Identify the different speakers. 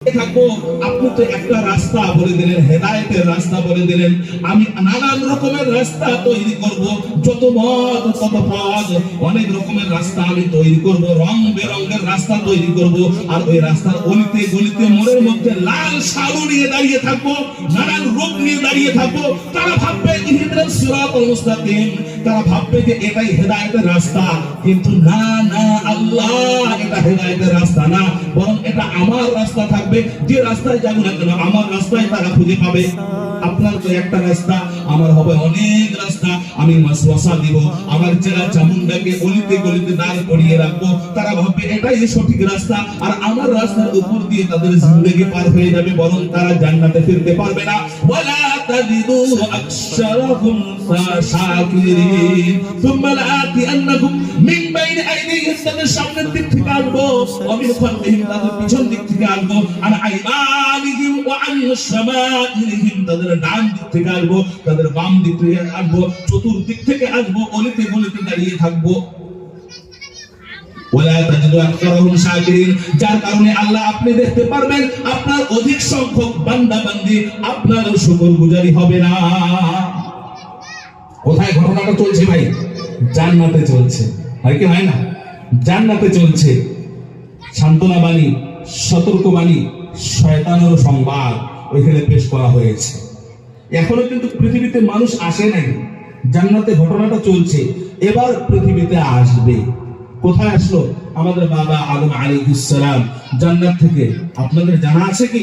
Speaker 1: থাকবো। আপনি তো একটা রাস্তা বলে দিলেন, হেদায়েতের রাস্তা বলে দিলেন। আমি নানান রকমের রাস্তা তৈরি করব, যত মত তত পথ, অনেক রকমের রাস্তা আমি তৈরি করব, রং বেরঙের রাস্তা তৈরি করব। আর ওই রাস্তার অলিতে গলিতে মোড়ের মধ্যে লাল সালু নিয়ে দাঁড়িয়ে থাকবো, নানান রূপ নিয়ে দাঁড়িয়ে থাকবো। তারা ভাববে ইহদিনাস সিরাতাল মুস্তাকিম, তারা ভাববে যে এটাই হেদায়েতের রাস্তা। কিন্তু না না, আল্লাহ, এটা হেদায়েতের রাস্তা না, বরং এটা আমার রাস্তা থাকবে। যে রাস্তায় যাবো না কেন আমার রাস্তায় তারা খুঁজে পাবে। আপনার তো একটা রাস্তা, আমার হবে অনেক রাস্তা। আমি ওয়াসওয়াসা দিব, আমার চেলা চামুন্ডাকে অলিতে গলিতে দাঁড় করিয়ে রাখবো। তারা ভাববে এটাই সঠিক রাস্তা, আর আমার রাস্তার উপর দিয়ে তাদের জিন্দেগি পার হয়ে যাবে, বরং তারা জান্নাতে ফিরতে পারবে না। ওয়ালা তাজিদু আকসারাহুম শাকিরিন সুম্মা লাআতিয়ান্নাকুম মিন বাইনি আইদিহিম, তাদের সামনের দিক থেকে আসবো, ওয়া মিন খালফিহিম, তাদের পিছন দিক থেকে আসবো, আন আইমানিহিম ওয়া আন শামাইলিহিম, তাদের ডান দিক থেকে আসবো, তাদের বাম দিক থেকে আসবো, চতুর্দিক থেকে আসবো, অলিতে গলিতে দাঁড়িয়ে থাকবো। ওয়ালা তাজিদু আকসারাহুম শাকিরিন, যার কারণে আল্লাহ আপনি দেখতে পারবেন আপনার অধিক সংখ্যক বান্দা বান্দি আপনার শুকরগুজারি হবে না। কোথায় ঘটনাটা চলছে ভাই? জান্নাতে চলছে, হয় কি হয় না? জান্নাতে চলছে। সান্ত্বনা বাণী, সতর্ক বাণী, শয়তানের সংবাদ ওইখানে পেশ করা হয়েছে। এখনো কিন্তু পৃথিবীতে মানুষ আসে নাই, জান্নাতে ঘটনাটা চলছে, এবার পৃথিবীতে আসবে। কোথায় আসলো? আমাদের বাবা আদম আলাইহিস সালাম জান্নাত থেকে। আপনাদের জানা আছে কি?